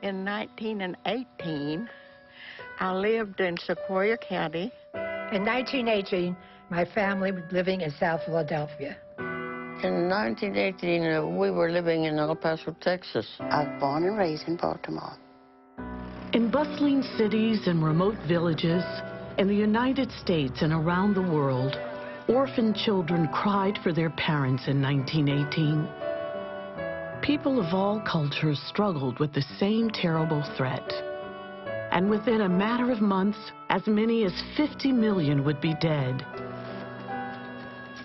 In 1918, I lived in Sequoia County. In 1918, my family was living in South Philadelphia. In 1918, we were living in El Paso, Texas. I was born and raised in Baltimore. In bustling cities and remote villages, in the United States and around the world, orphan children cried for their parents in 1918. People of all cultures struggled with the same terrible threat. And within a matter of months, as many as 50 million would be dead.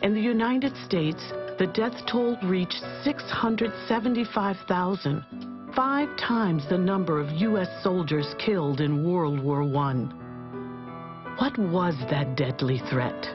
In the United States, the death toll reached 675,000, 5 times the number of U.S. soldiers killed in World War I. What was that deadly threat?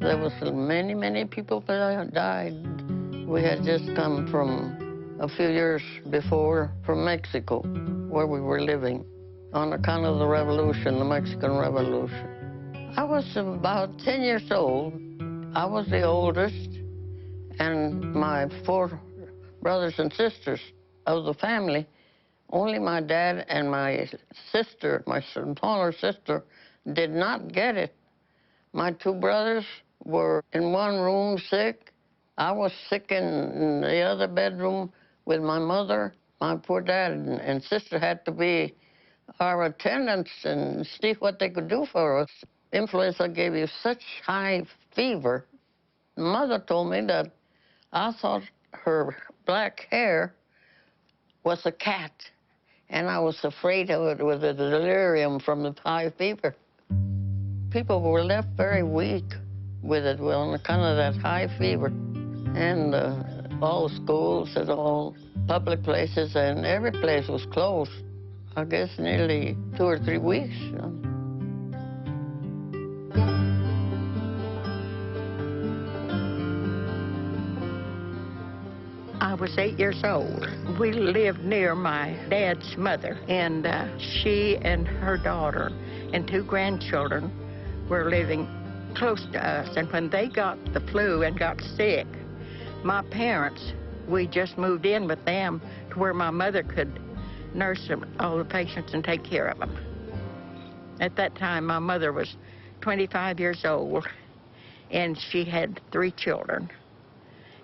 There was many, many people that died. We had just come from a few years before from Mexico, where we were living, on account of the revolution, the Mexican Revolution. I was about 10 years old. I was the oldest, and my 4 brothers and sisters of the family, only my dad and my sister, my smaller sister, did not get it. My 2 brothers were in one room sick. I was sick in the other bedroom with my mother. My poor dad and sister had to be our attendants and see what they could do for us. Influenza gave you such high fever. Mother told me that I thought her black hair was a cat, and I was afraid of it with the delirium from the high fever. People were left very weak with it on account of that high fever. And all schools and all public places and every place was closed. I guess nearly 2 or 3 weeks. I was 8 years old. We lived near my dad's mother, and she and her daughter and 2 grandchildren were living close to us. And when they got the flu and got sick, my parents, we just moved in with them to where my mother could nurse them, all the patients and take care of them. At that time, my mother was 25 years old, and she had 3 children.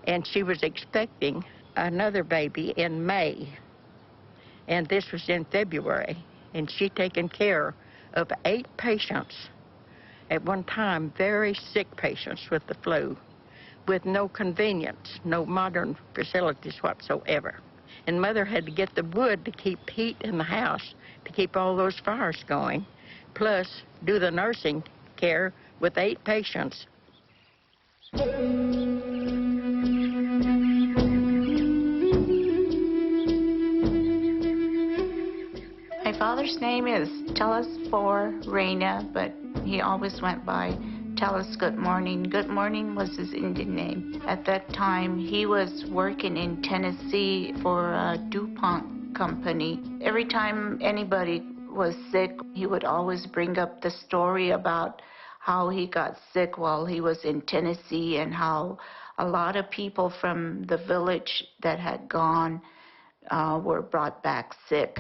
And she was expecting another baby in May, and this was in February, and she'd taken care of 8 patients at one time, very sick patients with the flu, with no convenience, no modern facilities whatsoever. And Mother had to get the wood to keep heat in the house, to keep all those fires going, plus do the nursing care with 8 patients. My father's name is Tellus for Reina, but he always went by Tellus Good Morning. Good Morning was his Indian name. At that time, he was working in Tennessee for a DuPont company. Every time anybody was sick, he would always bring up the story about how he got sick while he was in Tennessee and how a lot of people from the village that had gone were brought back sick.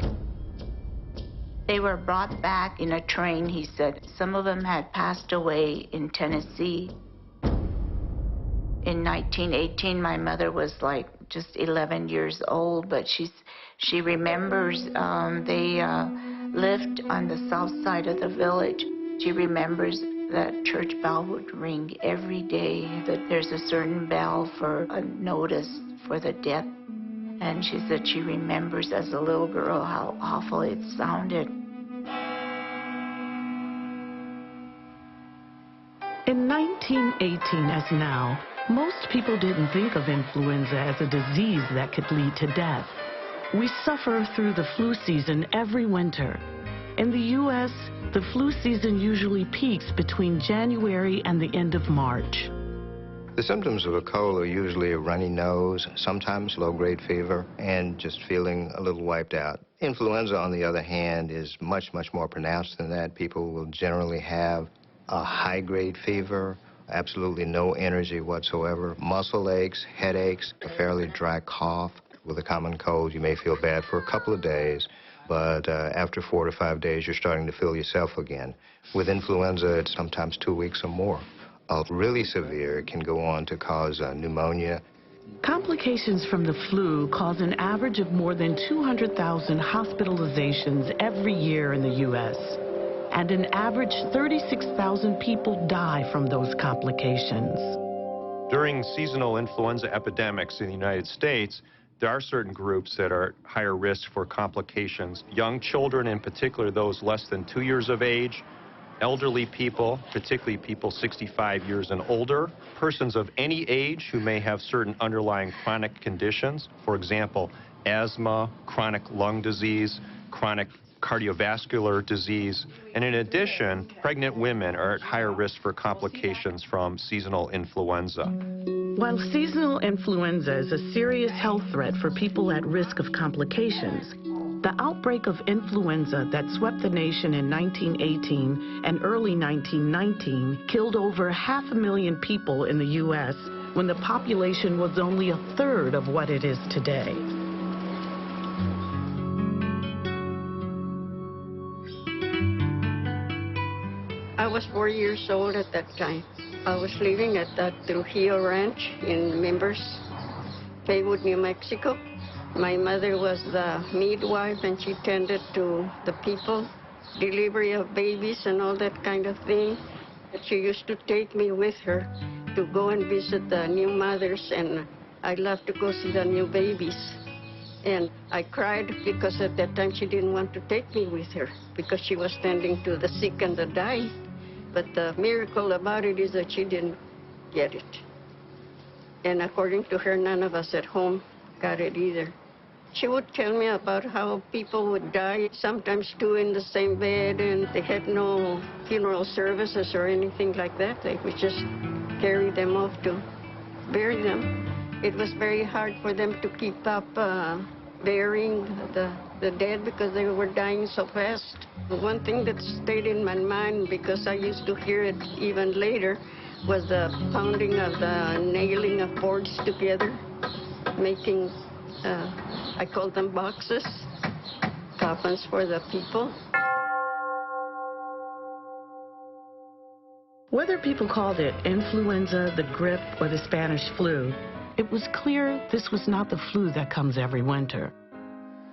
They were brought back in a train, he said. Some of them had passed away in Tennessee. In 1918, my mother was like just 11 years old, but she remembers they lived on the south side of the village. She remembers that church bell would ring every day, that there's a certain bell for a notice for the death. And she said she remembers as a little girl how awful it sounded. In 1918, as now, most people didn't think of influenza as a disease that could lead to death. We suffer through the flu season every winter. In the U.S., the flu season usually peaks between January and the end of March. The symptoms of a cold are usually a runny nose, sometimes low-grade fever, and just feeling a little wiped out. Influenza, on the other hand, is much, much more pronounced than that. People will generally have a high-grade fever, absolutely no energy whatsoever, muscle aches, headaches, a fairly dry cough. With a common cold, you may feel bad for a couple of days, but after 4 to 5 days, you're starting to feel yourself again. With influenza, it's sometimes 2 weeks or more. Really severe can go on to cause pneumonia. Complications from the flu cause an average of more than 200,000 hospitalizations every year in the U.S., and an average 36,000 people die from those complications. During seasonal influenza epidemics in the United States, there are certain groups that are at higher risk for complications. Young children, in particular those less than 2 years of age, elderly people, particularly people 65 years and older, persons of any age who may have certain underlying chronic conditions, for example, asthma, chronic lung disease, chronic cardiovascular disease, and in addition, pregnant women are at higher risk for complications from seasonal influenza. While seasonal influenza is a serious health threat for people at risk of complications, the outbreak of influenza that swept the nation in 1918 and early 1919 killed over 500,000 people in the U.S. when the population was only a third of what it is today. I was 4 years old at that time. I was living at the Trujillo Ranch in Members, Haywood, New Mexico. My mother was the midwife, and she tended to the people, delivery of babies and all that kind of thing. She used to take me with her to go and visit the new mothers, and I loved to go see the new babies. And I cried because at that time she didn't want to take me with her because she was tending to the sick and the dying. But the miracle about it is that she didn't get it. And according to her, none of us at home got it either. She would tell me about how people would die, sometimes two in the same bed, and they had no funeral services or anything like that. They would just carry them off to bury them. It was very hard for them to keep up burying the dead because they were dying so fast. One thing that stayed in my mind, because I used to hear it even later, was the pounding of the nailing of boards together, making, I call them boxes, coffins for the people. Whether people called it influenza, the grip, or the Spanish flu, it was clear this was not the flu that comes every winter.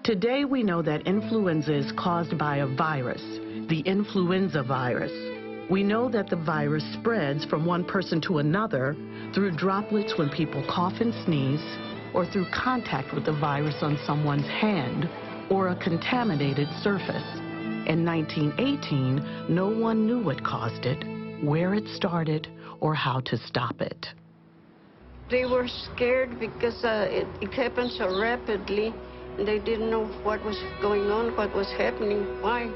Today we know that influenza is caused by a virus, the influenza virus. We know that the virus spreads from one person to another through droplets when people cough and sneeze, or through contact with the virus on someone's hand or a contaminated surface. In 1918, no one knew what caused it, where it started, or how to stop it. They were scared because it happened so rapidly. They didn't know what was going on, what was happening, why.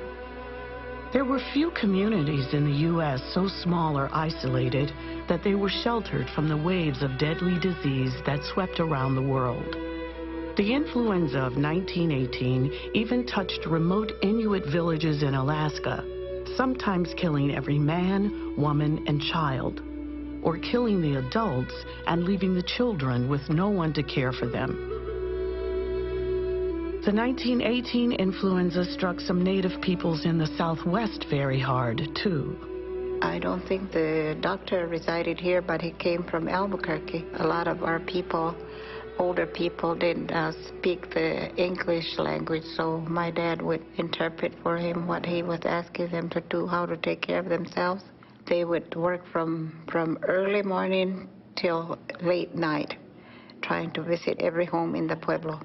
There were few communities in the U.S. so small or isolated that they were sheltered from the waves of deadly disease that swept around the world. The influenza of 1918 even touched remote Inuit villages in Alaska, sometimes killing every man, woman, and child, or killing the adults and leaving the children with no one to care for them. The 1918 influenza struck some native peoples in the Southwest very hard, too. I don't think the doctor resided here, but he came from Albuquerque. A lot of our people, older people, didn't speak the English language, so my dad would interpret for him what he was asking them to do, how to take care of themselves. They would work from early morning till late night, trying to visit every home in the pueblo.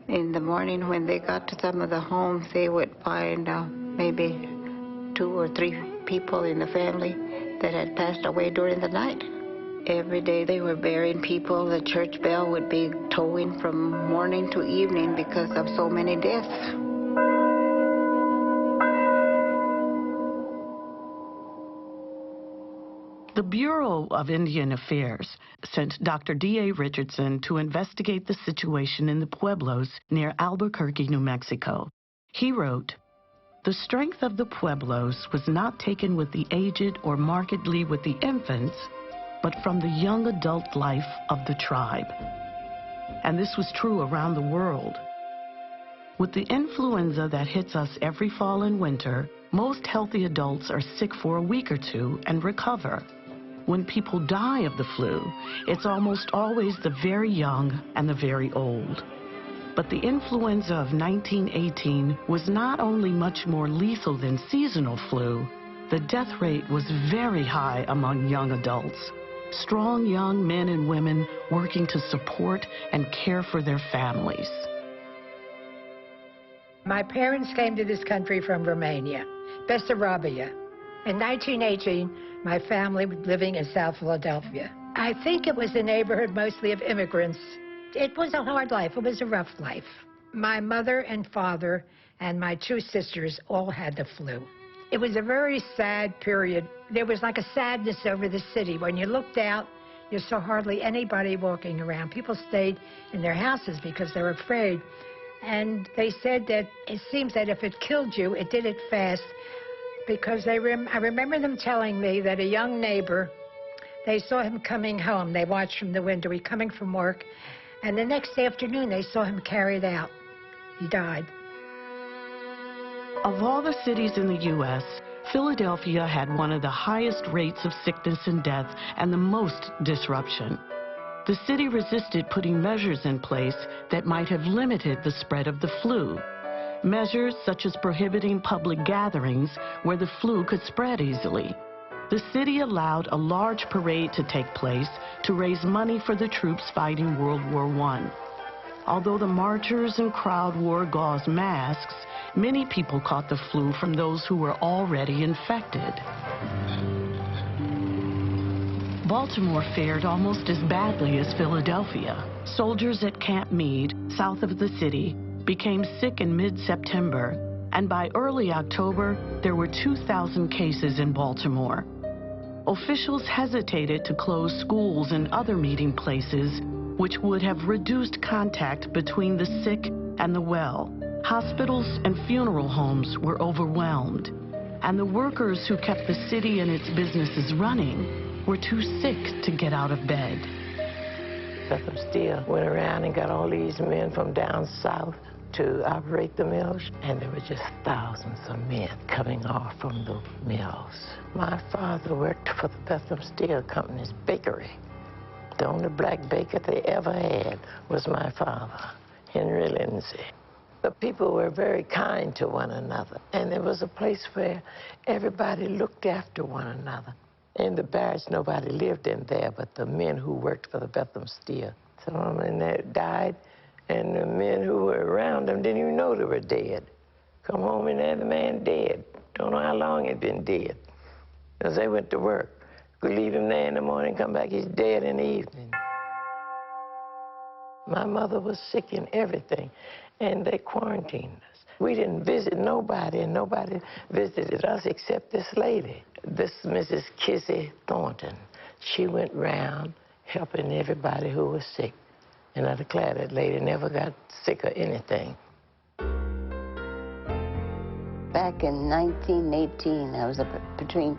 In the morning, when they got to some of the homes, they would find maybe 2 or 3 people in the family that had passed away during the night. Every day they were burying people. The church bell would be tolling from morning to evening because of so many deaths. The Bureau of Indian Affairs sent Dr. D.A. Richardson to investigate the situation in the pueblos near Albuquerque, New Mexico. He wrote, "The strength of the pueblos was not taken with the aged or markedly with the infants, but from the young adult life of the tribe." And this was true around the world. With the influenza that hits us every fall and winter, most healthy adults are sick for a week or two and recover. When people die of the flu, it's almost always the very young and the very old. But the influenza of 1918 was not only much more lethal than seasonal flu, the death rate was very high among young adults. Strong young men and women working to support and care for their families. My parents came to this country from Romania, Bessarabia. In 1918, my family was living in South Philadelphia. I think it was a neighborhood mostly of immigrants. It was a hard life. It was a rough life. My mother and father and my two sisters all had the flu. It was a very sad period. There was like a sadness over the city. When you looked out, you saw hardly anybody walking around. People stayed in their houses because they were afraid. And they said that it seems that if it killed you, it did it fast. Because I remember them telling me that a young neighbor, they saw him coming home. They watched from the window, he coming from work. And the next afternoon, they saw him carried out. He died. Of all the cities in the U.S., Philadelphia had one of the highest rates of sickness and death and the most disruption. The city resisted putting measures in place that might have limited the spread of the flu. Measures such as prohibiting public gatherings where the flu could spread easily. The city allowed a large parade to take place to raise money for the troops fighting World War I. Although the marchers and crowd wore gauze masks, many people caught the flu from those who were already infected. Baltimore fared almost as badly as Philadelphia. Soldiers at Camp Meade, south of the city, became sick in mid-September, and by early October, there were 2,000 cases in Baltimore. Officials hesitated to close schools and other meeting places, which would have reduced contact between the sick and the well. Hospitals and funeral homes were overwhelmed, and the workers who kept the city and its businesses running were too sick to get out of bed. Pepper Steel went around and got all these men from down south to operate the mills, and there were just thousands of men coming off from the mills. My father worked for the Bethlehem Steel Company's bakery. The only black baker they ever had was my father, Henry Lindsay. The people were very kind to one another, and there was a place where everybody looked after one another. In the barracks, nobody lived in there but the men who worked for the Bethlehem Steel. Some of them that died, and the men who were around them didn't even know they were dead. Come home and there the man dead. Don't know how long he'd been dead. Because they went to work. Could leave him there in the morning, come back, he's dead in the evening. My mother was sick in everything, and they quarantined us. We didn't visit nobody, and nobody visited us except this lady, this Mrs. Kizzy Thornton. She went round helping everybody who was sick. And I declare that lady never got sick or anything. Back in 1918, I was between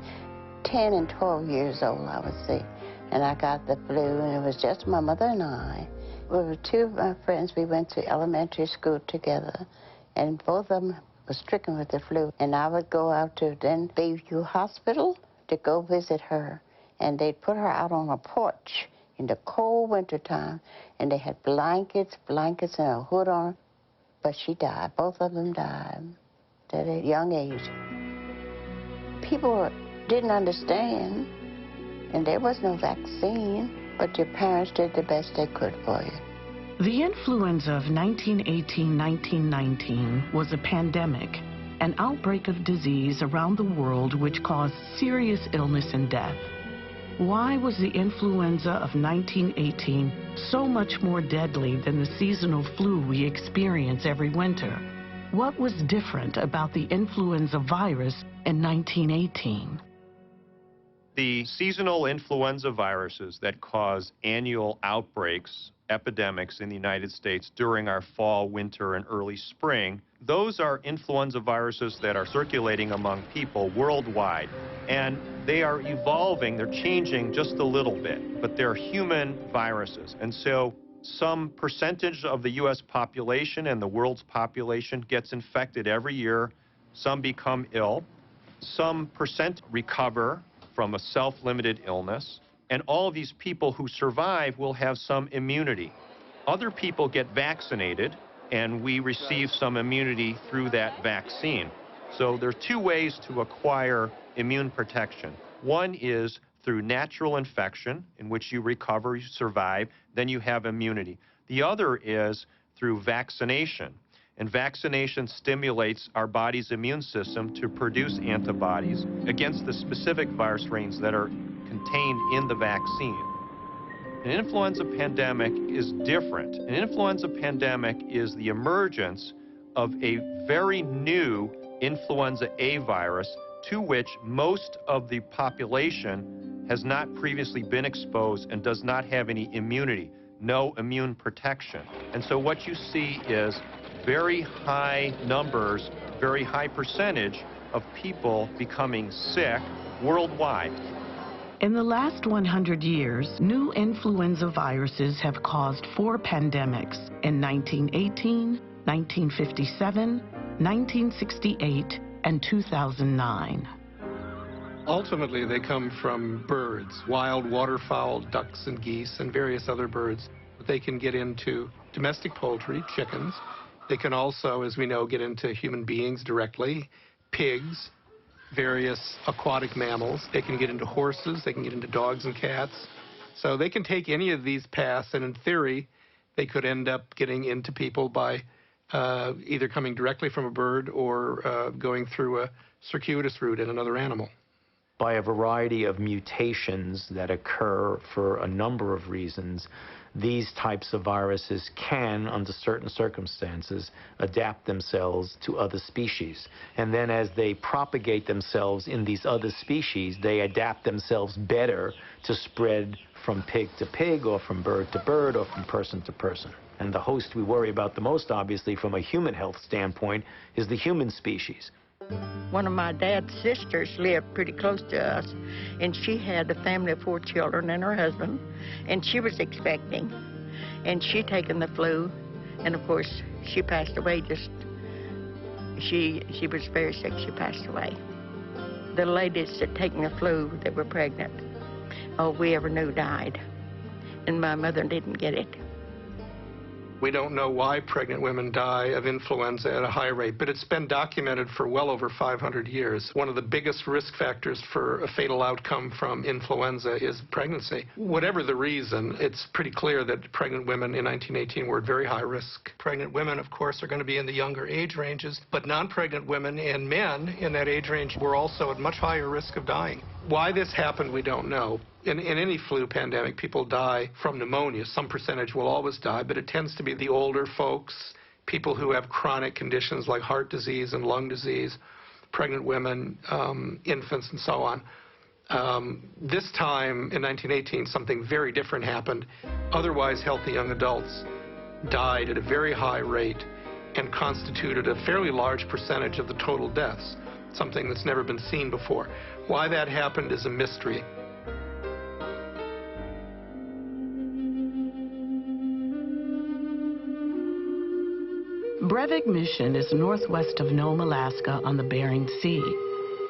10 and 12 years old, I would say. And I got the flu, and it was just my mother and I. We were two of my friends. We went to elementary school together, and both of them were stricken with the flu. And I would go out to then Bayview Hospital to go visit her. And they'd put her out on a porch in the cold winter time, and they had blankets and a hood on her. But she died. Both of them died at a young age. People didn't understand, and there was no vaccine, but your parents did the best they could for you. The influenza of 1918-1919 was a pandemic, an outbreak of disease around the world which caused serious illness and death. Why was the influenza of 1918 so much more deadly than the seasonal flu we experience every winter? What was different about the influenza virus in 1918? The seasonal influenza viruses that cause annual outbreaks, epidemics in the United States during our fall, winter, and early spring, those are influenza viruses that are circulating among people worldwide. And they are evolving, they're changing just a little bit, but they're human viruses. And so some percentage of the U.S. population and the world's population gets infected every year. Some become ill. Some percent recover from a self-limited illness. And all of these people who survive will have some immunity. Other people get vaccinated, and we receive some immunity through that vaccine. So there are two ways to acquire immune protection. One is through natural infection, in which you recover, you survive, then you have immunity. The other is through vaccination. And vaccination stimulates our body's immune system to produce antibodies against the specific virus strains that are contained in the vaccine. An influenza pandemic is different. An influenza pandemic is the emergence of a very new influenza A virus to which most of the population has not previously been exposed and does not have any immunity, no immune protection. And so what you see is very high numbers, very high percentage of people becoming sick worldwide. In the last 100 years, new influenza viruses have caused 4 pandemics in 1918, 1957, 1968, and 2009. Ultimately, they come from birds, wild waterfowl, ducks and geese, and various other birds. They can get into domestic poultry, chickens. They can also, as we know, get into human beings directly, pigs, various aquatic mammals. They can get into horses. They can get into dogs and cats. So they can take any of these paths, and in theory, they could end up getting into people by either coming directly from a bird or going through a circuitous route in another animal. By a variety of mutations that occur for a number of reasons, these types of viruses can, under certain circumstances, adapt themselves to other species. And then as they propagate themselves in these other species, they adapt themselves better to spread from pig to pig, or from bird to bird, or from person to person. And the host we worry about the most, obviously, from a human health standpoint, is the human species. One of my dad's sisters lived pretty close to us, and she had a family of 4 children and her husband, and she was expecting, and she taken the flu, and of course she passed away. She was very sick. She passed away. The ladies that taken the flu that were pregnant, all we ever knew died, and my mother didn't get it. We don't know why pregnant women die of influenza at a high rate, but it's been documented for well over 500 years. One of the biggest risk factors for a fatal outcome from influenza is pregnancy. Whatever the reason, it's pretty clear that pregnant women in 1918 were at very high risk. Pregnant women, of course, are going to be in the younger age ranges, but non-pregnant women and men in that age range were also at much higher risk of dying. Why this happened, we don't know. In any flu pandemic, people die from pneumonia. Some percentage will always die, but it tends to be the older folks, people who have chronic conditions like heart disease and lung disease, pregnant women, infants, and so on. This time in 1918, something very different happened. Otherwise healthy young adults died at a very high rate and constituted a fairly large percentage of the total deaths, something that's never been seen before. Why that happened is a mystery. Brevig Mission is northwest of Nome, Alaska on the Bering Sea.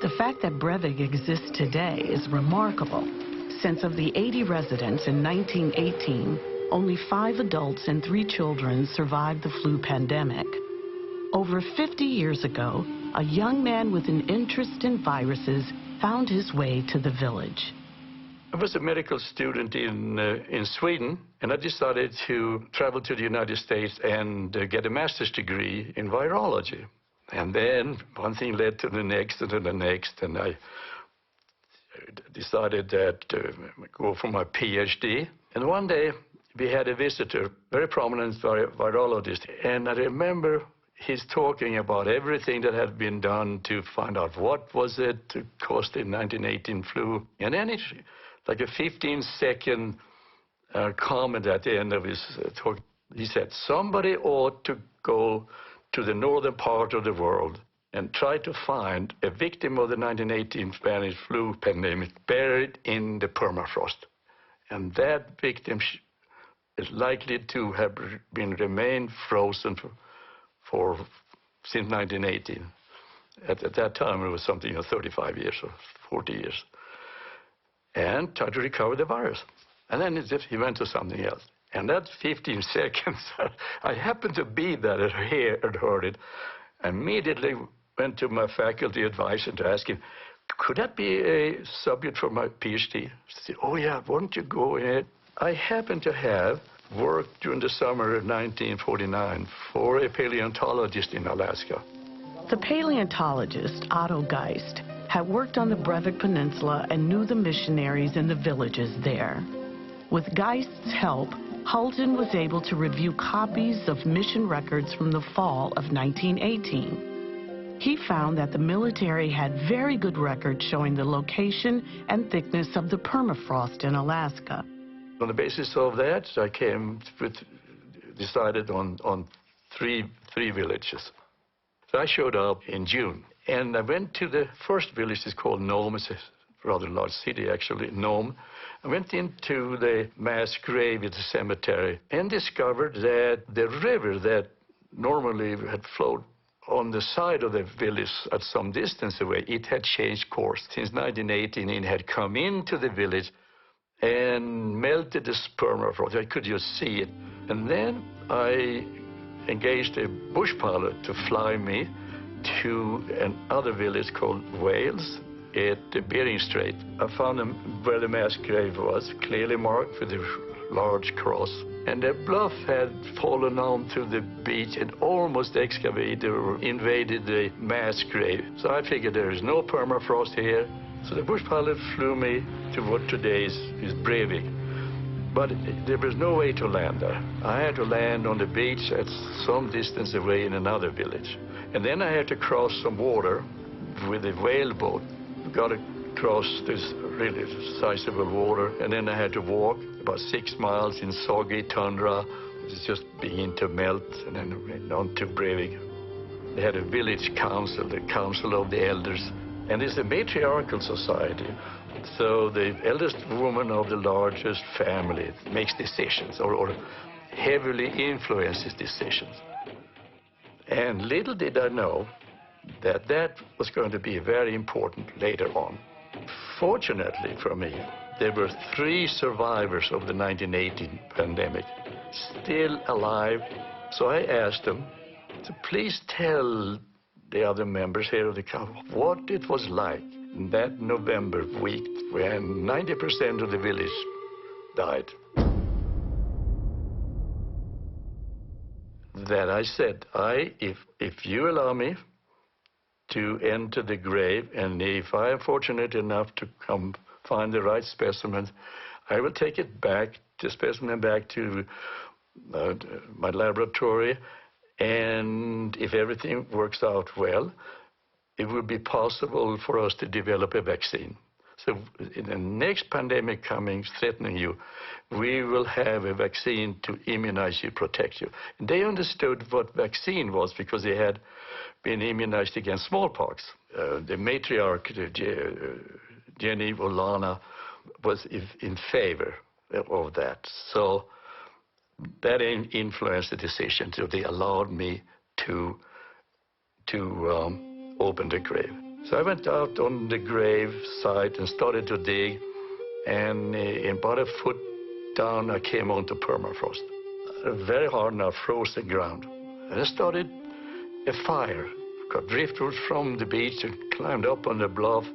The fact that Brevig exists today is remarkable, since of the 80 residents in 1918, only 5 adults and 3 children survived the flu pandemic. Over 50 years ago, a young man with an interest in viruses found his way to the village. I was a medical student in Sweden, and I decided to travel to the United States and get a master's degree in virology. And then one thing led to the next and to the next, and I decided that go for my PhD. And one day we had a visitor, very prominent virologist, and I remember he's talking about everything that had been done to find out what was it caused the 1918 flu. And then it's like a 15-second comment at the end of his talk. He said, somebody ought to go to the northern part of the world and try to find a victim of the 1918 Spanish flu pandemic buried in the permafrost. And that victim is likely to have remained frozen since 1918. At that time, it was something 35 years or 40 years. And tried to recover the virus. And then he went to something else. And that 15 seconds, I happened to be there and heard it. I immediately went to my faculty advisor to ask him, could that be a subject for my PhD? He said, oh yeah, why don't you go ahead? I happened to have worked during the summer of 1949 for a paleontologist in Alaska. The paleontologist, Otto Geist, had worked on the Breivik Peninsula and knew the missionaries in the villages there. With Geist's help, Halton was able to review copies of mission records from the fall of 1918. He found that the military had very good records showing the location and thickness of the permafrost in Alaska. On the basis of that, I decided on three villages. So I showed up in June, and I went to the first village. It's called Nome. It's a rather large city, actually, Nome. I went into the mass grave at the cemetery and discovered that the river that normally had flowed on the side of the village at some distance away, it had changed course. Since 1918, it had come into the village and melted the permafrost. I could just see it. And then I engaged a bush pilot to fly me to another village called Wales at the Bering Strait. I found where the mass grave was, clearly marked with a large cross. And the bluff had fallen onto the beach and almost excavated or invaded the mass grave. So I figured there is no permafrost here. So the bush pilot flew me to what today is Breivik. But there was no way to land there. I had to land on the beach at some distance away in another village. And then I had to cross some water with a whaleboat. Got across this really sizable water, and then I had to walk about 6 miles in soggy tundra. It was just beginning to melt, and then went on to Breivik. They had a village council, the Council of the Elders, and it's a matriarchal society. So the eldest woman of the largest family makes decisions, or heavily influences decisions. And little did I know that that was going to be very important later on. Fortunately for me, there were 3 survivors of the 1918 pandemic still alive. So I asked them to please tell the other members here of the council what it was like in that November week when 90% of the village died. Then I said, if you allow me to enter the grave, and if I am fortunate enough to come find the right specimen, I will take it back, the specimen back to my laboratory, and if everything works out well, it will be possible for us to develop a vaccine. So in the next pandemic coming, threatening you, we will have a vaccine to immunize you, protect you. And they understood what vaccine was because they had been immunized against smallpox. The matriarch, Jenny Olana, was in favor of that. So that influenced the decision. So they allowed me to open the grave. So I went out on the grave site and started to dig, and in about a foot down I came onto permafrost. Very hard now, frozen ground. And I started a fire. Got driftwood from the beach and climbed up on the bluff,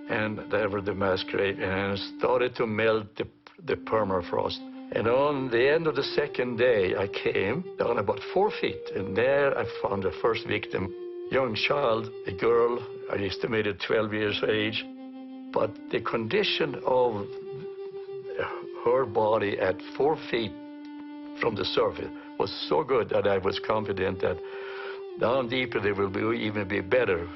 and there were the mass grave, and started to melt the permafrost. And on the end of the second day, I came down about 4 feet, and there I found the first victim. Young child, a girl, I estimated 12 years of age. But the condition of her body at 4 feet from the surface was so good that I was confident that down deeper there will even be better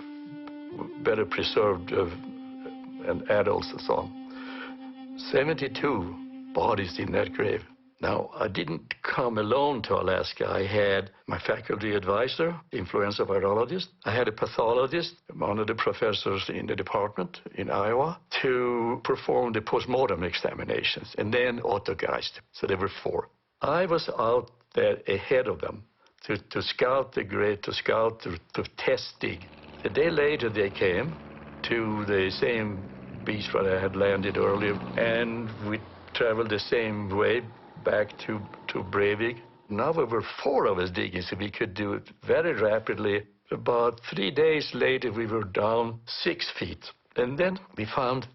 preserved and adults and so on. 72 bodies in that grave. Now, I didn't come alone to Alaska. I had my faculty advisor, influenza virologist. I had a pathologist, one of the professors in the department in Iowa, to perform the postmortem examinations, and then autogeist. So there were 4. I was out there ahead of them to scout the grave, to test dig. A day later, they came to the same beach where I had landed earlier, and we traveled the same way back to Breivik. Now there were 4 of us digging, so we could do it very rapidly. About 3 days later, we were down 6 feet. And then we found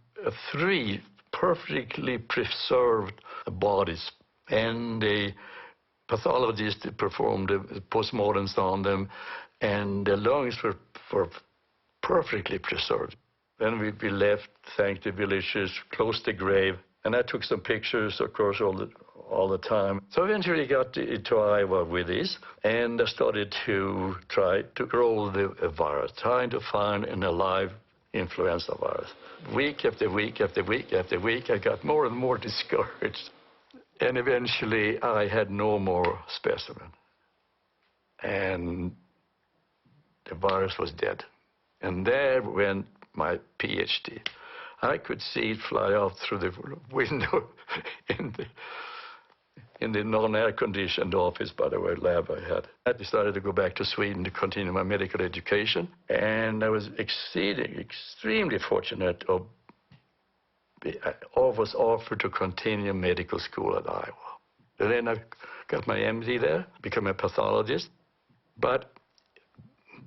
3 perfectly preserved bodies. And the pathologist performed the postmortems on them, and the lungs were perfectly preserved. Then we left, thanked the villagers, closed the grave, and I took some pictures, of course, all the time. So eventually got to Iowa with this, and I started to try to grow the virus, trying to find an alive influenza virus. Week after week after week after week, I got more and more discouraged. And eventually, I had no more specimen. And the virus was dead. And there went my PhD. I could see it fly out through the window in the non-air-conditioned office, by the way, lab I had. I decided to go back to Sweden to continue my medical education. And I was extremely fortunate. I was offered to continue medical school at Iowa. And then I got my MD there, became a pathologist. But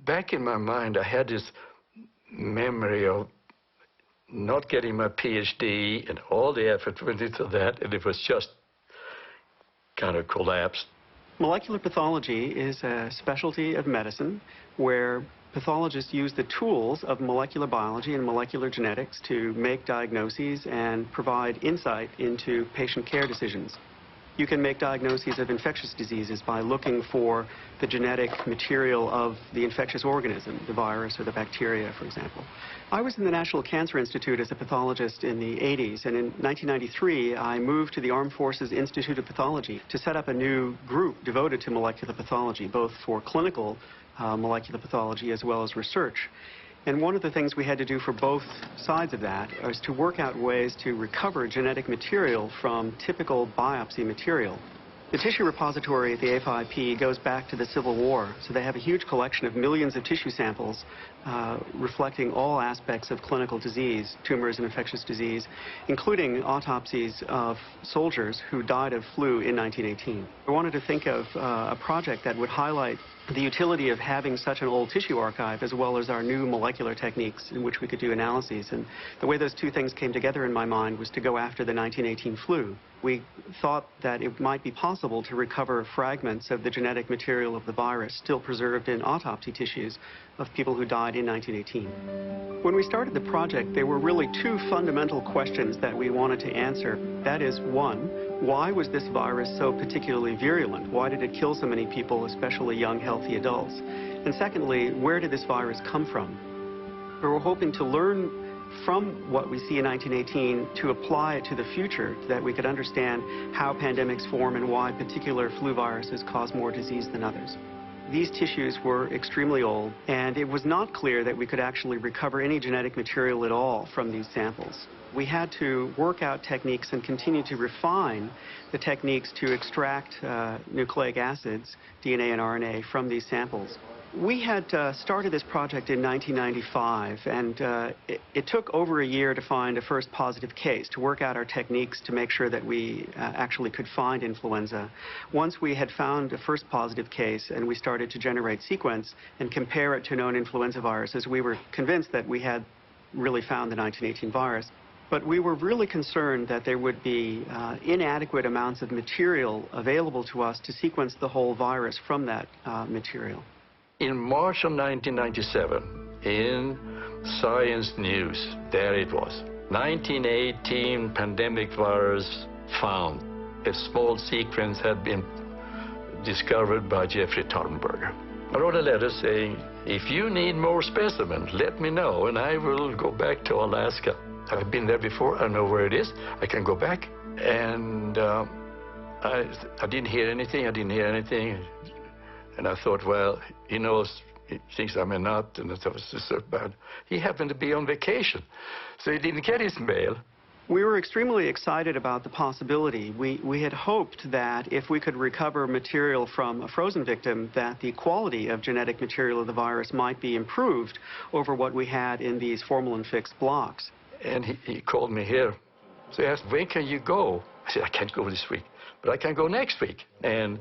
back in my mind, I had this memory of not getting my PhD and all the effort went into that, and it was just kind of collapsed. Molecular pathology is a specialty of medicine where pathologists use the tools of molecular biology and molecular genetics to make diagnoses and provide insight into patient care decisions. You can make diagnoses of infectious diseases by looking for the genetic material of the infectious organism, the virus or the bacteria, for example. I was in the National Cancer Institute as a pathologist in the 80s, and in 1993, I moved to the Armed Forces Institute of Pathology to set up a new group devoted to molecular pathology, both for clinical molecular pathology as well as research. And one of the things we had to do for both sides of that was to work out ways to recover genetic material from typical biopsy material. The tissue repository at the AFIP goes back to the Civil War, so they have a huge collection of millions of tissue samples reflecting all aspects of clinical disease, tumors and infectious disease, including autopsies of soldiers who died of flu in 1918. I wanted to think of a project that would highlight the utility of having such an old tissue archive as well as our new molecular techniques in which we could do analyses. And the way those two things came together in my mind was to go after the 1918 flu. We thought that it might be possible to recover fragments of the genetic material of the virus still preserved in autopsy tissues of people who died in 1918. When we started the project, there were really 2 fundamental questions that we wanted to answer. That is, 1, why was this virus so particularly virulent? Why did it kill so many people, especially young, healthy adults? And secondly, where did this virus come from? We were hoping to learn from what we see in 1918 to apply it to the future, that we could understand how pandemics form and why particular flu viruses cause more disease than others. These tissues were extremely old, and it was not clear that we could actually recover any genetic material at all from these samples. We had to work out techniques and continue to refine the techniques to extract nucleic acids, DNA and RNA, from these samples. We had started this project in 1995, and it took over a year to find a first positive case, to work out our techniques to make sure that we actually could find influenza. Once we had found a first positive case and we started to generate sequence and compare it to known influenza viruses, we were convinced that we had really found the 1918 virus. But we were really concerned that there would be inadequate amounts of material available to us to sequence the whole virus from that material. In March of 1997, in Science News, there it was. 1918 pandemic virus found. A small sequence had been discovered by Jeffrey Tarnberger. I wrote a letter saying, if you need more specimens, let me know, and I will go back to Alaska. I've been there before, I know where it is, I can go back. And I didn't hear anything, And I thought, well, he knows, he thinks I'm a nut, and that was just so bad. He happened to be on vacation, so he didn't get his mail. We were extremely excited about the possibility. We had hoped that if we could recover material from a frozen victim, that the quality of genetic material of the virus might be improved over what we had in these formalin-fixed blocks. And he called me here. So he asked, when can you go? I said, I can't go this week, but I can go next week. And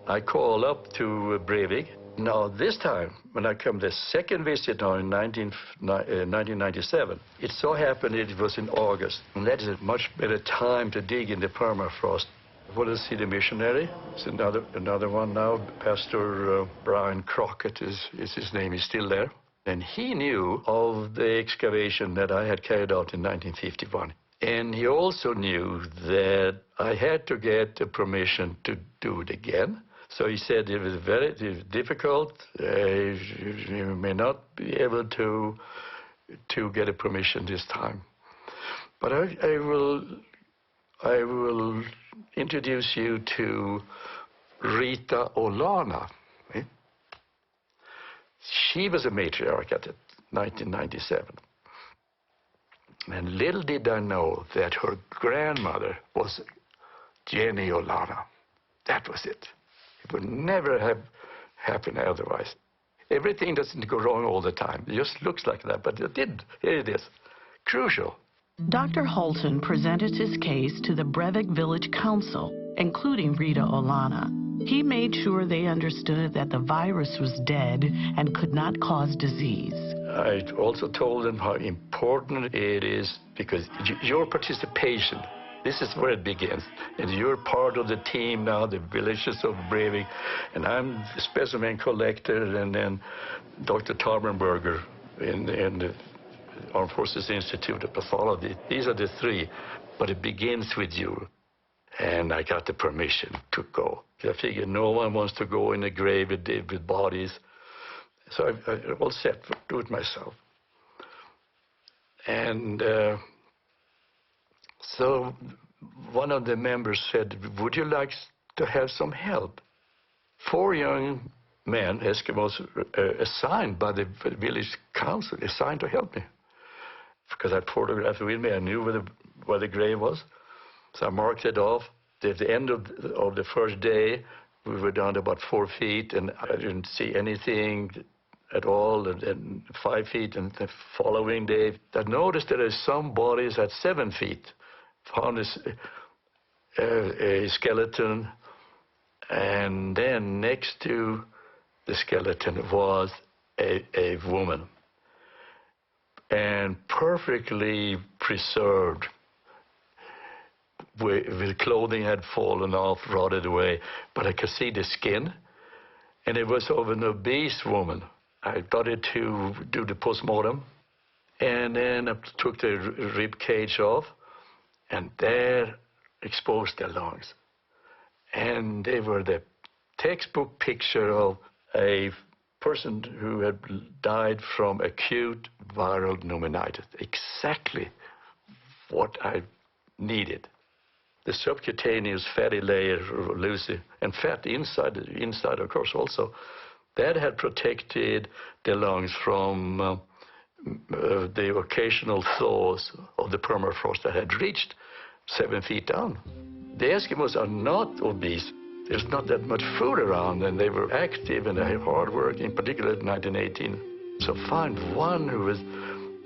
I called up to Breivik. Now, this time, when I come the second visit now in 1997, it so happened it was in August. And that is a much better time to dig in the permafrost. I want to see the missionary. It's another one now. Pastor Brian Crockett is his name. He's still there. And he knew of the excavation that I had carried out in 1951. And he also knew that I had to get the permission to do it again. So he said it was very difficult. You may not be able to get a permission this time. But I will introduce you to Rita Olana. She was a matriarch at 1997. And little did I know that her grandmother was Jenny Olana. That was it. It would never have happened otherwise. Everything doesn't go wrong all the time. It just looks like that, but it did. Here it is. Crucial. Dr. Holton presented his case to the Breivik Village Council, including Rita Olana. He made sure they understood that the virus was dead and could not cause disease. I also told them how important it is, because your participation, this is where it begins. And you're part of the team now, the villages of Breivik, and I'm the specimen collector, and then Dr. Tarnberger in the Armed Forces Institute of Pathology. These are the three, but it begins with you. And I got the permission to go. I figured no one wants to go in a grave with bodies. So I all set to do it myself. And so one of the members said, would you like to have some help? 4 young men, Eskimos, assigned by the village council, assigned to help me. Because I photographed it with me, I knew where the grave was. So I marked it off. At the end of the first day, we were down to about 4 feet, and I didn't see anything at all, and 5 feet. And the following day, I noticed there are some bodies at 7 feet. Found a skeleton, and then next to the skeleton was a woman, and perfectly preserved. With clothing had fallen off, rotted away, but I could see the skin, and it was of an obese woman. I got it to do the postmortem, and then I took the rib cage off, and there exposed the lungs. And they were the textbook picture of a person who had died from acute viral pneumonitis. Exactly what I needed. The subcutaneous fatty layer, Lucy, and fat inside, of course, also, that had protected the lungs from the occasional thaws of the permafrost that had reached 7 feet down. The Eskimos are not obese. There's not that much food around, and they were active and they had hard work, in particular in 1918. So find one who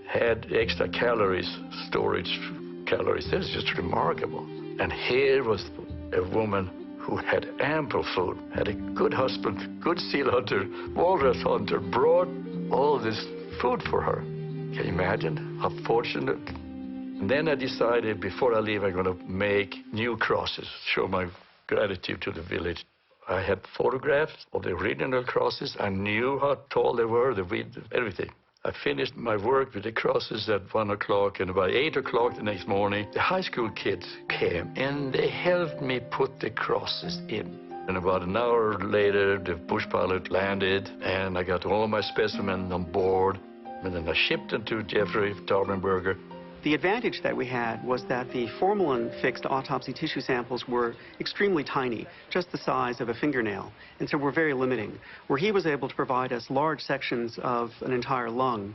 had extra calories, storage calories. That's just remarkable. And here was a woman who had ample food, had a good husband, good seal hunter, walrus hunter, brought all this food for her. Can you imagine how fortunate? And then I decided, before I leave, I'm going to make new crosses, show my gratitude to the village. I had photographs of the original crosses. I knew how tall they were, the width, everything. I finished my work with the crosses at 1 o'clock, and about 8 o'clock the next morning, the high school kids came, and they helped me put the crosses in. And about an hour later, the bush pilot landed, and I got all my specimens on board, and then I shipped them to Jeffrey Tarbenberger. The advantage that we had was that the formalin-fixed autopsy tissue samples were extremely tiny, just the size of a fingernail, and so were very limiting, where he was able to provide us large sections of an entire lung,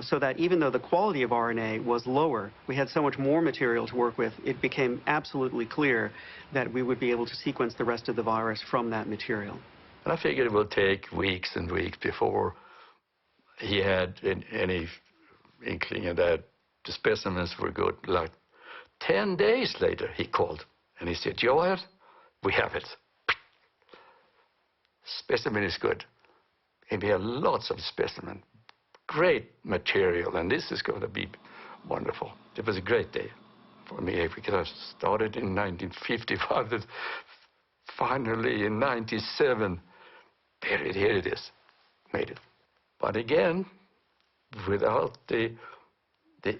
so that even though the quality of RNA was lower, we had so much more material to work with, it became absolutely clear that we would be able to sequence the rest of the virus from that material. And I figured it would take weeks and weeks before he had any inkling of that the specimens were good. Like 10 days later, he called and he said, "Joel, we have it. Specimen is good." And we have lots of specimen, great material, and this is going to be wonderful. It was a great day for me because I started in 1955, and finally in 97, here it is, made it. But again, without the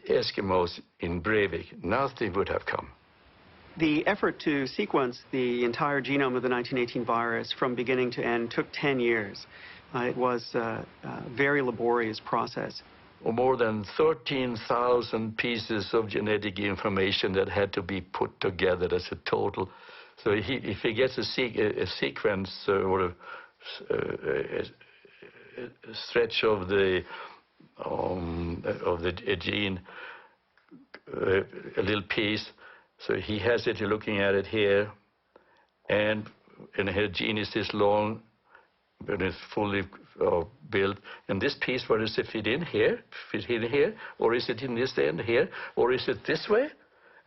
Eskimos in Breivik, nothing would have come. The effort to sequence the entire genome of the 1918 virus from beginning to end took 10 years. It was a very laborious process. More than 13,000 pieces of genetic information that had to be put together as a total. So if he gets a sequence or a stretch of the gene, a little piece, so he has it, looking at it here, and her gene is this long, but it's fully built, and this piece, where does it fit in here, or is it in this end here, or is it this way,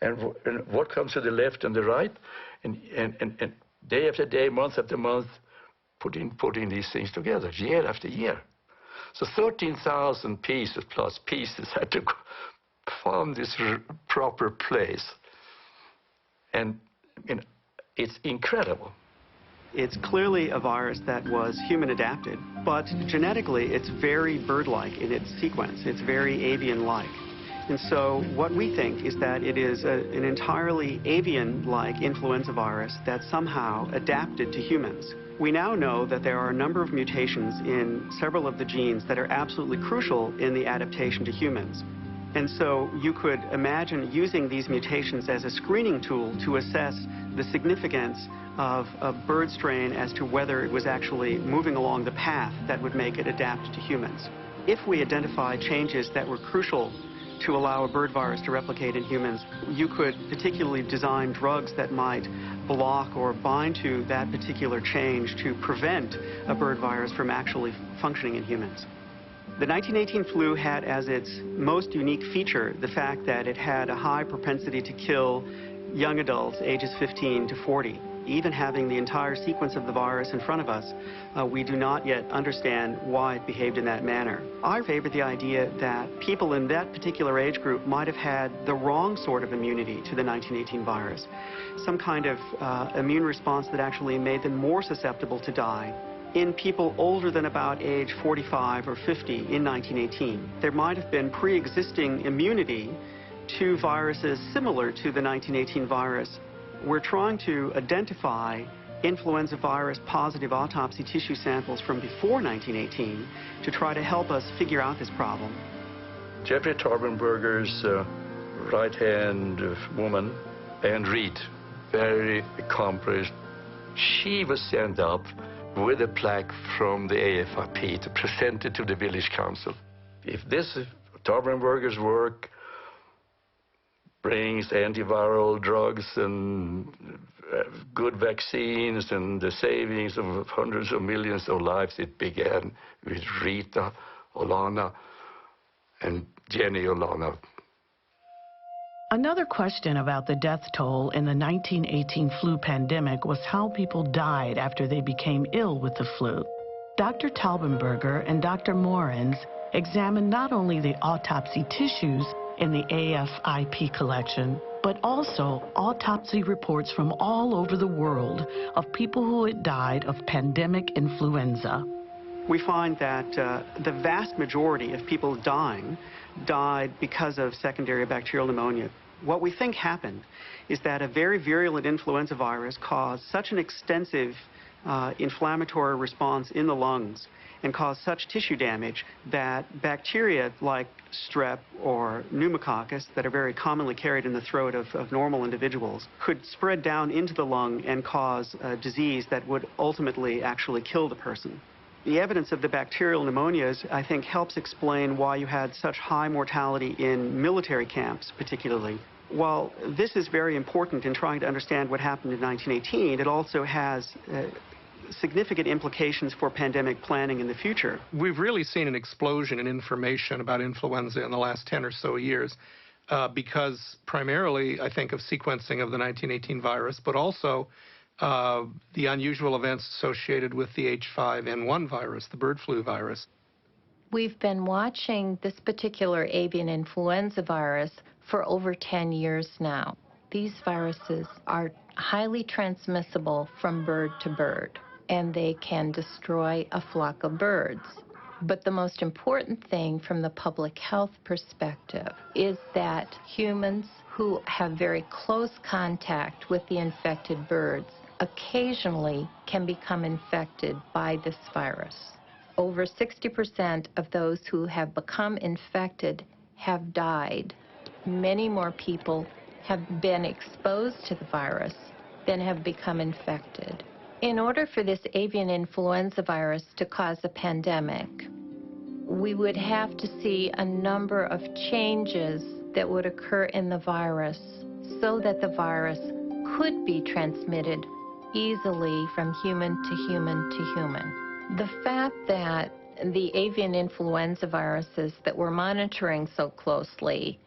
and what comes to the left and the right, and day after day, month after month, putting these things together, year after year. So 13,000 pieces plus pieces had to form this proper place. And it's incredible. It's clearly a virus that was human adapted, but genetically it's very bird-like in its sequence. It's very avian-like. And so what we think is that it is an entirely avian-like influenza virus that somehow adapted to humans. We now know that there are a number of mutations in several of the genes that are absolutely crucial in the adaptation to humans. And so you could imagine using these mutations as a screening tool to assess the significance of a bird strain as to whether it was actually moving along the path that would make it adapt to humans. If we identify changes that were crucial to allow a bird virus to replicate in humans, you could particularly design drugs that might block or bind to that particular change to prevent a bird virus from actually functioning in humans. The 1918 flu had as its most unique feature the fact that it had a high propensity to kill young adults ages 15 to 40. Even having the entire sequence of the virus in front of us, we do not yet understand why it behaved in that manner. I favor the idea that people in that particular age group might have had the wrong sort of immunity to the 1918 virus, some kind of immune response that actually made them more susceptible to die. In people older than about age 45 or 50 in 1918, there might have been pre-existing immunity to viruses similar to the 1918 virus. We're trying to identify influenza virus positive autopsy tissue samples from before 1918 to try to help us figure out this problem. Jeffrey Tarbenberger's right-hand woman, Anne Reed, very accomplished. She was sent up with a plaque from the AFIP to present it to the village council. If this Tarbenberger's work brings antiviral drugs and good vaccines and the savings of hundreds of millions of lives, it began with Rita, Olana, and Jenny Olana. Another question about the death toll in the 1918 flu pandemic was how people died after they became ill with the flu. Dr. Tarbenberger and Dr. Morens examined not only the autopsy tissues in the AFIP collection, but also autopsy reports from all over the world of people who had died of pandemic influenza. we find that the vast majority of people dying died because of secondary bacterial pneumonia. What we think happened is that a very virulent influenza virus caused such an extensive inflammatory response in the lungs and caused such tissue damage that bacteria like strep or pneumococcus that are very commonly carried in the throat of normal individuals could spread down into the lung and cause a disease that would ultimately actually kill the person. The evidence of the bacterial pneumonias, I think, helps explain why you had such high mortality in military camps, particularly. While this is very important in trying to understand what happened in 1918, it also has significant implications for pandemic planning in the future. We've really seen an explosion in information about influenza in the last 10 or so years because primarily, I think, of sequencing of the 1918 virus, but also the unusual events associated with the H5N1 virus, the bird flu virus. We've been watching this particular avian influenza virus for over 10 years now. These viruses are highly transmissible from bird to bird, and they can destroy a flock of birds. But the most important thing from the public health perspective is that humans who have very close contact with the infected birds occasionally can become infected by this virus. Over 60% of those who have become infected have died. Many more people have been exposed to the virus than have become infected. In order for this avian influenza virus to cause a pandemic, we would have to see a number of changes that would occur in the virus so that the virus could be transmitted easily from human to human to human. The fact that the avian influenza viruses that we're monitoring so closely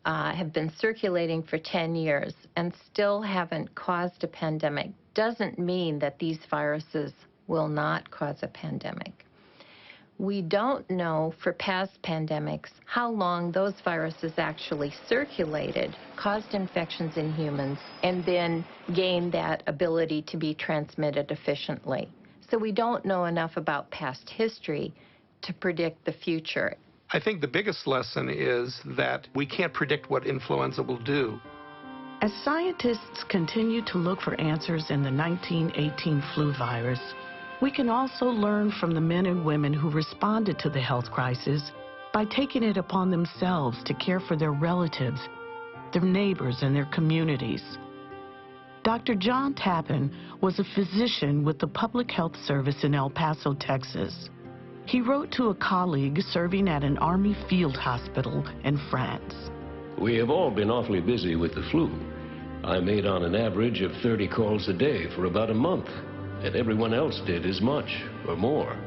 have been circulating for 10 years and still haven't caused a pandemic doesn't mean that these viruses will not cause a pandemic. We don't know for past pandemics how long those viruses actually circulated, caused infections in humans, and then gained that ability to be transmitted efficiently. So we don't know enough about past history to predict the future. I think the biggest lesson is that we can't predict what influenza will do. As scientists continue to look for answers in the 1918 flu virus, we can also learn from the men and women who responded to the health crisis by taking it upon themselves to care for their relatives, their neighbors, and their communities. Dr. John Tappan was a physician with the Public Health Service in El Paso, Texas. He wrote to a colleague serving at an Army field hospital in France. We have all been awfully busy with the flu. I made on an average of 30 calls a day for about a month, and everyone else did as much or more.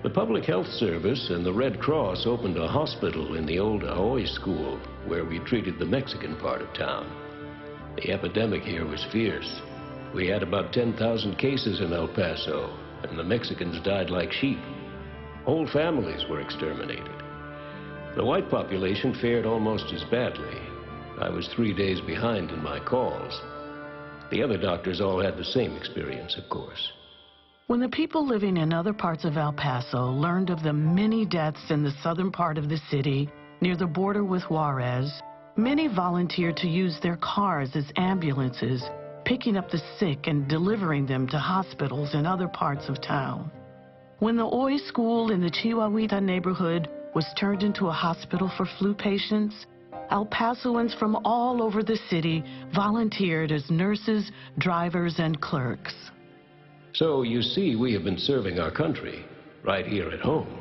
The Public Health Service and the Red Cross opened a hospital in the old Ahoy School where we treated the Mexican part of town. The epidemic here was fierce. We had about 10,000 cases in El Paso, and the Mexicans died like sheep. Whole families were exterminated. The white population fared almost as badly. I was 3 days behind in my calls. The other doctors all had the same experience, of course. When the people living in other parts of El Paso learned of the many deaths in the southern part of the city near the border with Juarez, many volunteered to use their cars as ambulances, picking up the sick and delivering them to hospitals in other parts of town. When the Hoy School in the Chihuahuita neighborhood was turned into a hospital for flu patients, El Pasoans from all over the city volunteered as nurses, drivers, and clerks. So you see, we have been serving our country right here at home.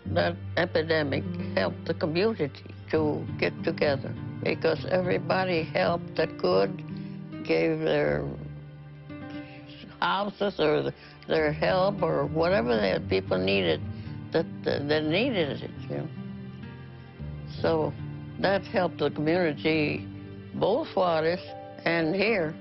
That epidemic helped the community to get together because everybody helped that could, gave their houses or their help or whatever the people needed that needed it, you know. So that helped the community, both Juarez and here.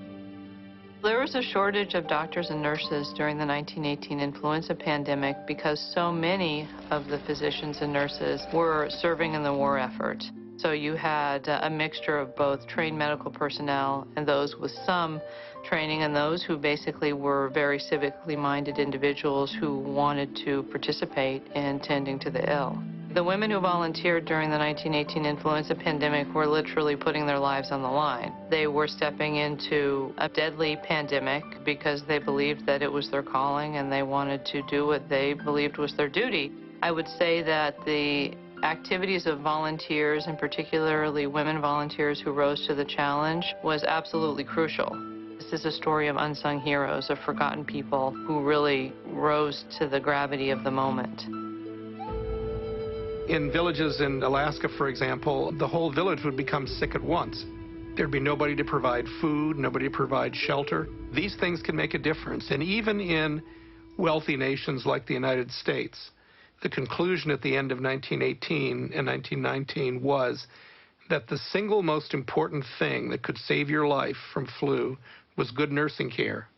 There was a shortage of doctors and nurses during the 1918 influenza pandemic because so many of the physicians and nurses were serving in the war effort. So you had a mixture of both trained medical personnel and those with some training, and those who basically were very civically minded individuals who wanted to participate in tending to the ill. The women who volunteered during the 1918 influenza pandemic were literally putting their lives on the line. They were stepping into a deadly pandemic because they believed that it was their calling and they wanted to do what they believed was their duty. I would say that the activities of volunteers, and particularly women volunteers who rose to the challenge, was absolutely crucial. This is a story of unsung heroes, of forgotten people who really rose to the gravity of the moment. In villages in Alaska, for example, the whole village would become sick at once. There'd be nobody to provide food, nobody to provide shelter. These things can make a difference. And even in wealthy nations like the United States, the conclusion at the end of 1918 and 1919 was that the single most important thing that could save your life from flu was good nursing care.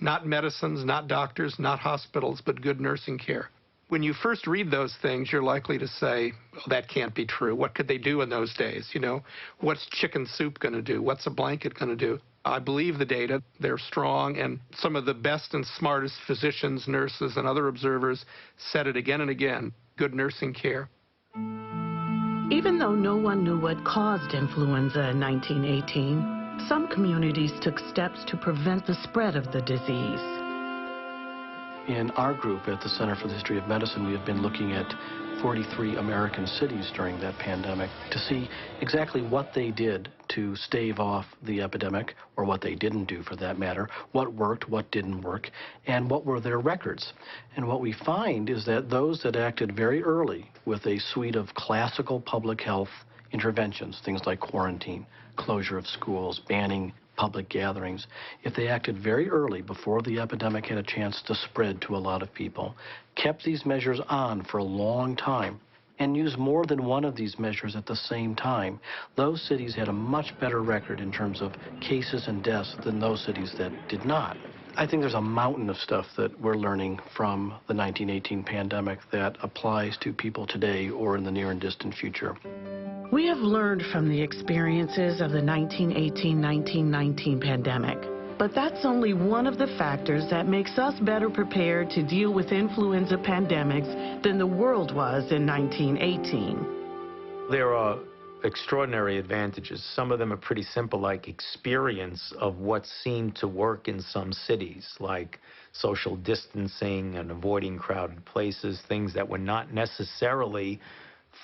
Not medicines, not doctors, not hospitals, but good nursing care. When you first read those things, you're likely to say, oh, that can't be true. What could they do in those days? You know, what's chicken soup going to do? What's a blanket going to do? I believe the data. They're strong, and some of the best and smartest physicians, nurses, and other observers said it again and again, good nursing care. Even though no one knew what caused influenza in 1918, some communities took steps to prevent the spread of the disease. In our group at the Center for the History of Medicine, we have been looking at 43 American cities during that pandemic to see exactly what they did to stave off the epidemic, or what they didn't do for that matter, what worked, what didn't work, and what were their records. And what we find is that those that acted very early with a suite of classical public health interventions, things like quarantine, closure of schools, banning public gatherings, if they acted very early before the epidemic had a chance to spread to a lot of people, kept these measures on for a long time, and used more than one of these measures at the same time, those cities had a much better record in terms of cases and deaths than those cities that did not. I think there's a mountain of stuff that we're learning from the 1918 pandemic that applies to people today or in the near and distant future. We have learned from the experiences of the 1918-1919 pandemic, but that's only one of the factors that makes us better prepared to deal with influenza pandemics than the world was in 1918. There are extraordinary advantages. Some of them are pretty simple, like experience of what seemed to work in some cities, like social distancing and avoiding crowded places, things that were not necessarily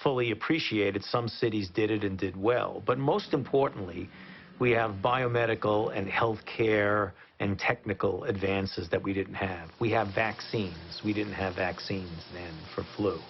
fully appreciated. Some cities did it and did well. But most importantly, we have biomedical and healthcare and technical advances that we didn't have. We have vaccines. We didn't have vaccines then for flu.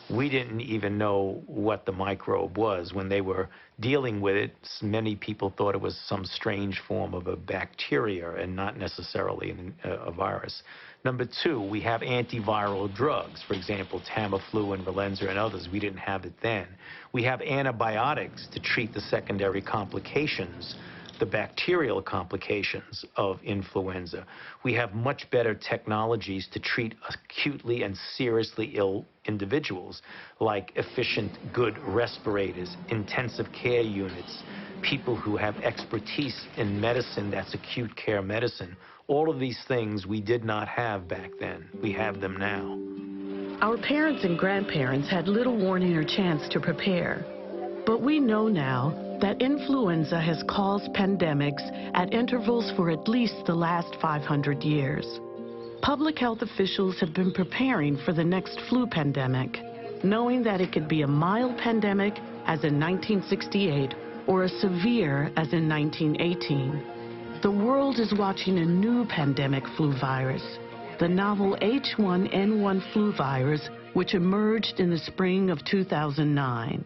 We didn't even know what the microbe was. When they were dealing with it, many people thought it was some strange form of a bacteria and not necessarily a virus. Number two, we have antiviral drugs, for example, Tamiflu and Relenza and others. We didn't have it then. We have antibiotics to treat the secondary complications, the bacterial complications of influenza. We have much better technologies to treat acutely and seriously ill individuals, like efficient, good respirators, intensive care units, people who have expertise in medicine, that's acute care medicine. All of these things we did not have back then. We have them now. Our parents and grandparents had little warning or chance to prepare. But we know now that influenza has caused pandemics at intervals for at least the last 500 years. Public health officials have been preparing for the next flu pandemic, knowing that it could be a mild pandemic, as in 1968, or a severe, as in 1918. The world is watching a new pandemic flu virus, the novel H1N1 flu virus, which emerged in the spring of 2009.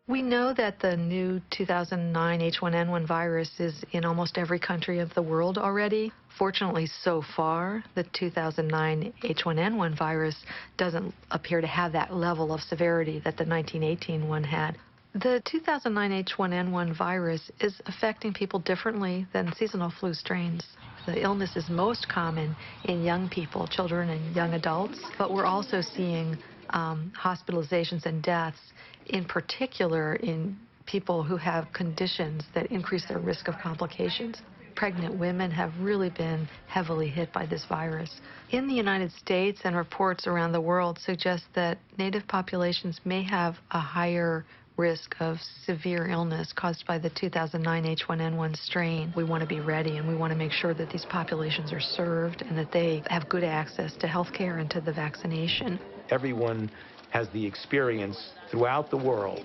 We know that the new 2009 H1N1 virus is in almost every country of the world already. Fortunately, so far, the 2009 H1N1 virus doesn't appear to have that level of severity that the 1918 one had. The 2009 H1N1 virus is affecting people differently than seasonal flu strains. The illness is most common in young people, children and young adults, but we're also seeing hospitalizations and deaths, in particular in people who have conditions that increase their risk of complications. Pregnant women have really been heavily hit by this virus. In the United States, and reports around the world suggest that Native populations may have a higher risk of severe illness caused by the 2009 H1N1 strain. We want to be ready, and we want to make sure that these populations are served and that they have good access to health care and to the vaccination. Everyone has the experience throughout the world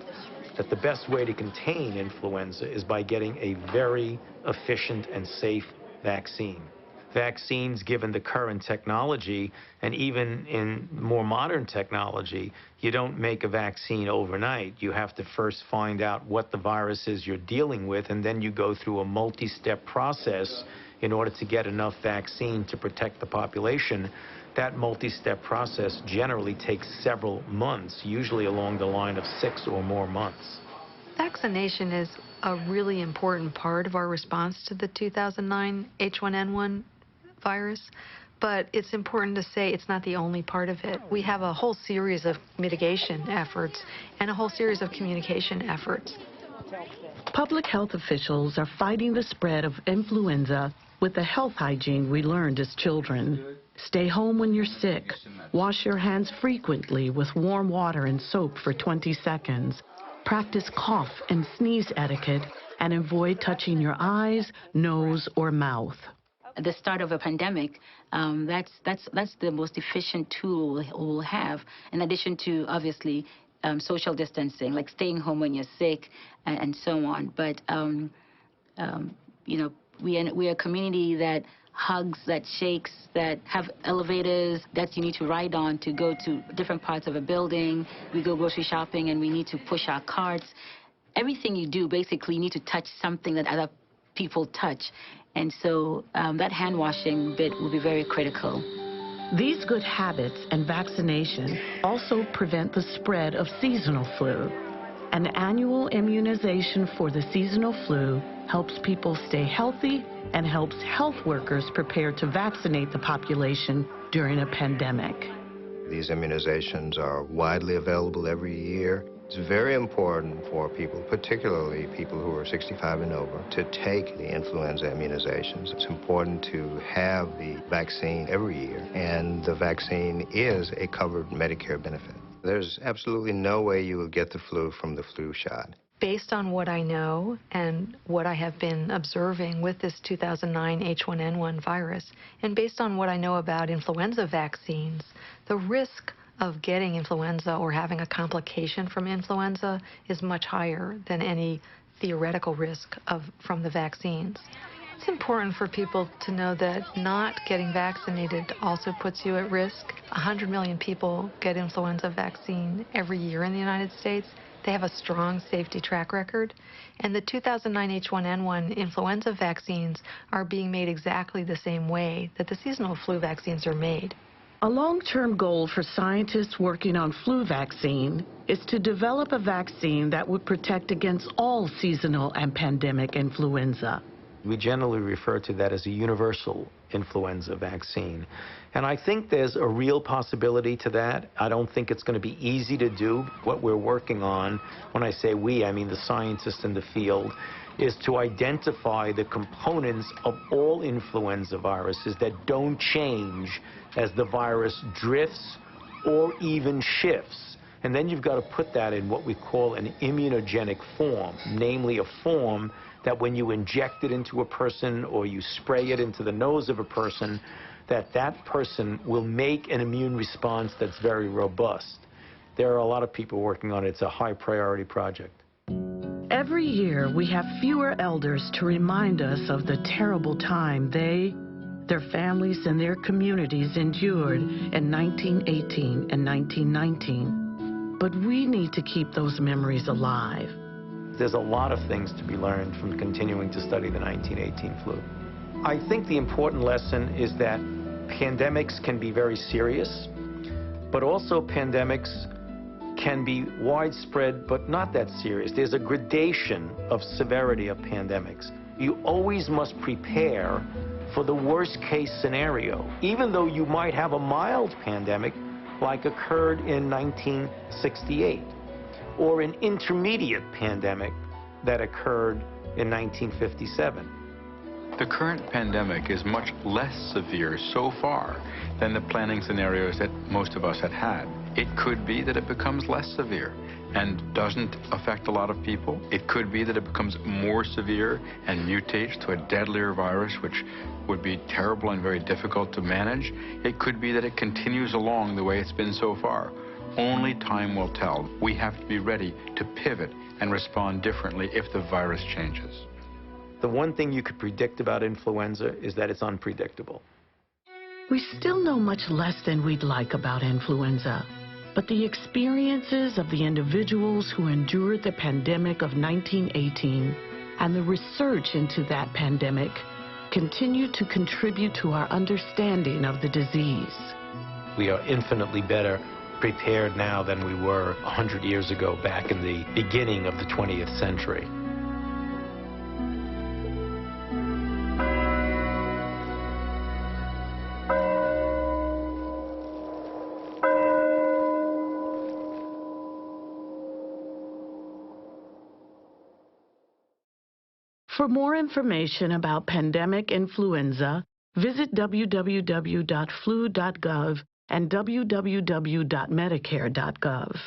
that the best way to contain influenza is by getting a very efficient and safe vaccine. Vaccines, given the current technology, and even in more modern technology, you don't make a vaccine overnight. You have to first find out what the virus is you're dealing with, and then you go through a multi-step process in order to get enough vaccine to protect the population. That multi-step process generally takes several months, usually along the line of 6 or more months. Vaccination is a really important part of our response to the 2009 H1N1 virus, but it's important to say it's not the only part of it. We have a whole series of mitigation efforts and a whole series of communication efforts. Public health officials are fighting the spread of influenza with the health hygiene we learned as children. Stay home when you're sick. Wash your hands frequently with warm water and soap for 20 seconds. Practice cough and sneeze etiquette and avoid touching your eyes, nose, or mouth. At the start of a pandemic, that's the most efficient tool we'll have, in addition to, obviously, social distancing, like staying home when you're sick and so on. But, you know, we're a community that hugs, that shakes, that have elevators that you need to ride on to go to different parts of a building. We go grocery shopping and we need to push our carts. Everything you do, basically, you need to touch something that other people touch. And so that hand washing bit will be very critical. These good habits and vaccination also prevent the spread of seasonal flu. An annual immunization for the seasonal flu helps people stay healthy and helps health workers prepare to vaccinate the population during a pandemic. These immunizations are widely available every year. It's very important for people, particularly people who are 65 and over, to take the influenza immunizations. It's important to have the vaccine every year, and the vaccine is a covered Medicare benefit. There's absolutely no way you will get the flu from the flu shot. Based on what I know and what I have been observing with this 2009 H1N1 virus, and based on what I know about influenza vaccines, the risk of getting influenza or having a complication from influenza is much higher than any theoretical risk from the vaccines. It's important for people to know that not getting vaccinated also puts you at risk. 100 million people get influenza vaccine every year in the United States. They have a strong safety track record. And the 2009 H1N1 influenza vaccines are being made exactly the same way that the seasonal flu vaccines are made. A long-term goal for scientists working on flu vaccine is to develop a vaccine that would protect against all seasonal and pandemic influenza. We generally refer to that as a universal influenza vaccine. And I think there's a real possibility to that. I don't think it's going to be easy to do. What we're working on, when I say we, I mean the scientists in the field, is to identify the components of all influenza viruses that don't change as the virus drifts or even shifts. And then you've got to put that in what we call an immunogenic form, namely a form that when you inject it into a person or you spray it into the nose of a person, that person will make an immune response that's very robust. There are a lot of people working on it. It's a high priority project. Every year, we have fewer elders to remind us of the terrible time they, their families, and their communities endured in 1918 and 1919. But we need to keep those memories alive. There's a lot of things to be learned from continuing to study the 1918 flu. I think the important lesson is that pandemics can be very serious, but also pandemics can be widespread but not that serious. There's a gradation of severity of pandemics. You always must prepare for the worst case scenario. Even though you might have a mild pandemic, like occurred in 1968, or an intermediate pandemic that occurred in 1957. The current pandemic is much less severe so far than the planning scenarios that most of us had had. It could be that it becomes less severe and doesn't affect a lot of people. It could be that it becomes more severe and mutates to a deadlier virus, which would be terrible and very difficult to manage. It could be that it continues along the way it's been so far. Only time will tell. We have to be ready to pivot and respond differently if the virus changes. The one thing you could predict about influenza is that it's unpredictable. We still know much less than we'd like about influenza, but the experiences of the individuals who endured the pandemic of 1918 and the research into that pandemic continue to contribute to our understanding of the disease. We are infinitely better prepared now than we were 100 years ago, back in the beginning of the 20th century. For more information about pandemic influenza, visit www.flu.gov and www.medicare.gov.